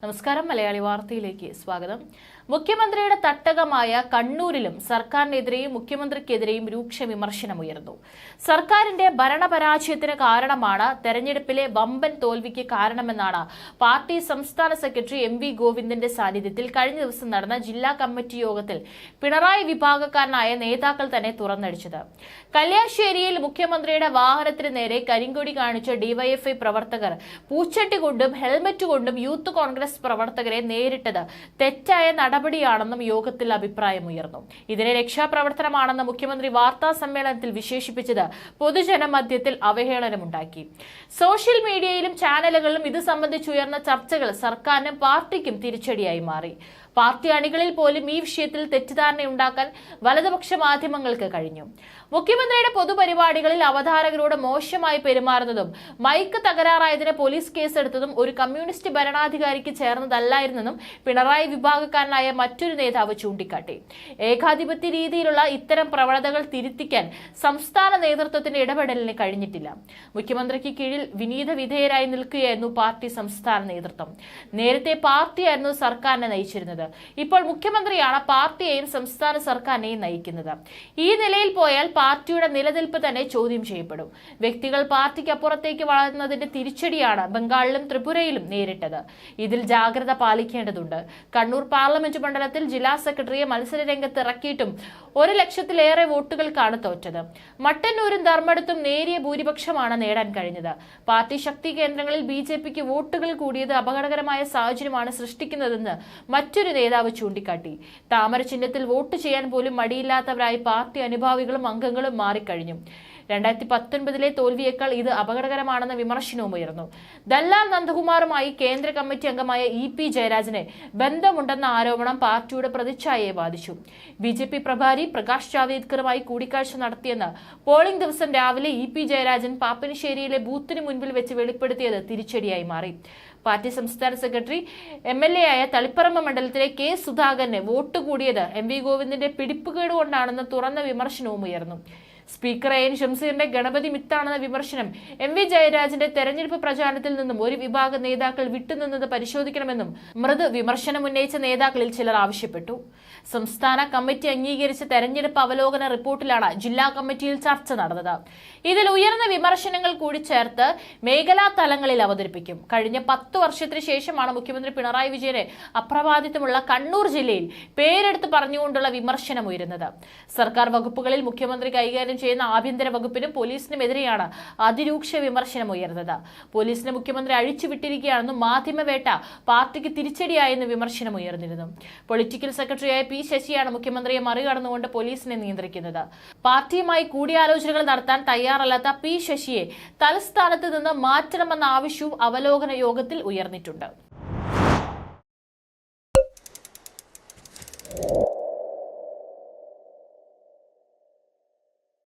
നമസ്കാരം മലയാളി വാർത്തയിലേക്ക് സ്വാഗതം. മുഖ്യമന്ത്രിയുടെ തട്ടകമായ കണ്ണൂരിലും സർക്കാരിനെതിരെയും മുഖ്യമന്ത്രിക്കെതിരെയും രൂക്ഷ വിമർശനമുയർന്നു. സർക്കാരിന്റെ ഭരണപരാജയത്തിന് കാരണമാണ് തെരഞ്ഞെടുപ്പിലെ വമ്പൻ തോൽവിക്ക് കാരണമെന്നാണ് പാർട്ടി സംസ്ഥാന സെക്രട്ടറി MV ഗോവിന്ദന്റെ സാന്നിധ്യത്തിൽ കഴിഞ്ഞ ദിവസം നടന്ന ജില്ലാ കമ്മിറ്റി യോഗത്തിൽ പിണറായി വിഭാഗക്കാരനായ നേതാക്കൾ തന്നെ തുറന്നടിച്ചത്. കല്യാശ്ശേരിയിൽ മുഖ്യമന്ത്രിയുടെ വാഹനത്തിന് നേരെ കരിങ്കൊടി കാണിച്ച ഡിവൈഎഫ്ഐ പ്രവർത്തകർ പൂച്ചട്ടി കൊണ്ടും ഹെൽമറ്റ് കൊണ്ടും യൂത്ത് കോൺഗ്രസ് പ്രവർത്തകരെ നേരിട്ടത് തെറ്റായ നടപടിയാണെന്നും യോഗത്തിൽ അഭിപ്രായമുയർന്നു. ഇതിനെ രക്ഷാപ്രവർത്തനമാണെന്ന് മുഖ്യമന്ത്രി വാർത്താ സമ്മേളനത്തിൽ വിശേഷിപ്പിച്ചത് പൊതുജനമധ്യത്തിൽ അവഹേളനമുണ്ടാക്കി. സോഷ്യൽ മീഡിയയിലും ചാനലുകളിലും ഇത് സംബന്ധിച്ചുയർന്ന ചർച്ചകൾ സർക്കാരിനും പാർട്ടിക്കും തിരിച്ചടിയായി മാറി. പാർട്ടി അണികളിൽ പോലും ഈ വിഷയത്തിൽ തെറ്റിദ്ധാരണയുണ്ടാക്കാൻ വലതുപക്ഷ മാധ്യമങ്ങൾക്ക് കഴിഞ്ഞു. മുഖ്യമന്ത്രിയുടെ പൊതുപരിപാടികളിൽ അവതാരകരോട് മോശമായി പെരുമാറുന്നതും മൈക്ക് തകരാറായതിന് പോലീസ് കേസെടുത്തതും ഒരു കമ്മ്യൂണിസ്റ്റ് ഭരണാധികാരിക്ക് ചേർന്നതല്ലായിരുന്നെന്നും പിണറായി വിഭാഗക്കാരനായ മറ്റൊരു നേതാവ് ചൂണ്ടിക്കാട്ടി. ഏകാധിപത്യ രീതിയിലുള്ള ഇത്തരം പ്രവണതകൾ തിരുത്തിക്കാൻ സംസ്ഥാന നേതൃത്വത്തിന്റെ ഇടപെടലിന് കഴിഞ്ഞിട്ടില്ല. മുഖ്യമന്ത്രിക്ക് കീഴിൽ വിനീത വിധേയരായി നിൽക്കുകയായിരുന്നു പാർട്ടി സംസ്ഥാന നേതൃത്വം. നേരത്തെ പാർട്ടിയായിരുന്നു സർക്കാരിനെ നയിച്ചിരുന്നത്. ഇപ്പോൾ മുഖ്യമന്ത്രിയാണ് പാർട്ടിയെയും സംസ്ഥാന സർക്കാരിനെയും നയിക്കുന്നത്. ഈ നിലയിൽ പോയാൽ പാർട്ടിയുടെ നിലനിൽപ്പ് തന്നെ ചോദ്യം ചെയ്യപ്പെടും. വ്യക്തികൾ പാർട്ടിക്ക് അപ്പുറത്തേക്ക് വളർന്നതിന്റെ തിരിച്ചടിയാണ് ബംഗാളിലും ത്രിപുരയിലും നേരിട്ടത്. ഇതിൽ ജാഗ്രത പാലിക്കേണ്ടതുണ്ട്. കണ്ണൂർ പാർലമെന്റ് മണ്ഡലത്തിൽ ജില്ലാ സെക്രട്ടറിയെ മത്സര രംഗത്ത് ഇറക്കിയിട്ടും 1,00,000-ലേറെ വോട്ടുകൾക്കാണ് തോറ്റത്. മട്ടന്നൂരും ധർമ്മടത്തും നേരിയ ഭൂരിപക്ഷമാണ് നേടാൻ കഴിഞ്ഞത്. പാർട്ടി ശക്തി കേന്ദ്രങ്ങളിൽ BJPക്ക് വോട്ടുകൾ കൂടിയത് അപകടകരമായ സാഹചര്യമാണ് സൃഷ്ടിക്കുന്നതെന്ന് മറ്റൊരു നേതാവ് ചൂണ്ടിക്കാട്ടി. താമര ചിഹ്നത്തിൽ വോട്ട് ചെയ്യാൻ പോലും മടിയില്ലാത്തവരായി പാർട്ടി അനുഭാവികളും അംഗങ്ങളും മാറിക്കഴിഞ്ഞു. 2019-ലെ തോൽവിയേക്കാൾ ഇത് അപകടകരമാണെന്ന വിമർശനവും ഉയർന്നു. ദല്ലാൽ നന്ദകുമാറുമായി കേന്ദ്ര കമ്മിറ്റി അംഗമായ EP ജയരാജന് ബന്ധമുണ്ടെന്ന ആരോപണം പാർട്ടിയുടെ പ്രതിച്ഛായയെ ബാധിച്ചു. BJP പ്രഭാരി പ്രകാശ് ജാവേദ്കറുമായി കൂടിക്കാഴ്ച നടത്തിയെന്ന് പോളിംഗ് ദിവസം രാവിലെ EP ജയരാജൻ പാപ്പനശ്ശേരിയിലെ ബൂത്തിന് മുൻപിൽ വെച്ച് വെളിപ്പെടുത്തിയത് തിരിച്ചടിയായി മാറി. പാർട്ടി സംസ്ഥാന സെക്രട്ടറി MLA ആയ തളിപ്പറമ്പ് മണ്ഡലത്തിലെ K സുധാകരന് വോട്ട് കൂടിയത് MV ഗോവിന്ദന്റെ പിടിപ്പുകേട് കൊണ്ടാണെന്ന തുറന്ന വിമർശനവും ഉയർന്നു. സ്പീക്കർ AN ഷംസീറിന്റെ ഗണപതി മിത്താണെന്ന വിമർശനം MV ജയരാജന്റെ തെരഞ്ഞെടുപ്പ് പ്രചാരണത്തിൽ നിന്നും ഒരു വിഭാഗം നേതാക്കൾ വിട്ടുനിന്നത് പരിശോധിക്കണമെന്നും മൃദു വിമർശനം ഉന്നയിച്ച നേതാക്കളിൽ ചിലർ ആവശ്യപ്പെട്ടു. സംസ്ഥാന കമ്മിറ്റി അംഗീകരിച്ച തെരഞ്ഞെടുപ്പ് അവലോകന റിപ്പോർട്ടിലാണ് ജില്ലാ കമ്മിറ്റിയിൽ ചർച്ച നടന്നത്. ഇതിൽ ഉയർന്ന വിമർശനങ്ങൾ കൂടി ചേർത്ത് മേഖലാ തലങ്ങളിൽ അവതരിപ്പിക്കും. കഴിഞ്ഞ 10 വർഷത്തിന് ശേഷമാണ് മുഖ്യമന്ത്രി പിണറായി വിജയനെ അപ്രമാദിത്വമുള്ള കണ്ണൂർ ജില്ലയിൽ പേരെടുത്ത് പറഞ്ഞുകൊണ്ടുള്ള വിമർശനം ഉയരുന്നത്. സർക്കാർ വകുപ്പുകളിൽ മുഖ്യമന്ത്രി കൈകാര്യം ചെയ്യുന്ന ആഭ്യന്തര വകുപ്പിനും പോലീസിനുമെതിരെയാണ് അതിരൂക്ഷ വിമർശനം ഉയർന്നത്. പോലീസിനെ മുഖ്യമന്ത്രി അഴിച്ചുവിട്ടിരിക്കുകയാണെന്നും മാധ്യമവേട്ട പാർട്ടിക്ക് തിരിച്ചടിയായെന്ന് വിമർശനം ഉയർന്നിരുന്നു. പൊളിറ്റിക്കൽ സെക്രട്ടറിയായ P ശശിയാണ് മുഖ്യമന്ത്രിയെ മറികടന്നുകൊണ്ട് പോലീസിനെ നിയന്ത്രിക്കുന്നത്. പാർട്ടിയുമായി കൂടിയാലോചനകൾ നടത്താൻ തയ്യാറല്ലാത്ത P ശശിയെ തലസ്ഥാനത്ത് നിന്ന് മാറ്റണമെന്ന ആവശ്യവും അവലോകന യോഗത്തിൽ ഉയർന്നിട്ടുണ്ട്.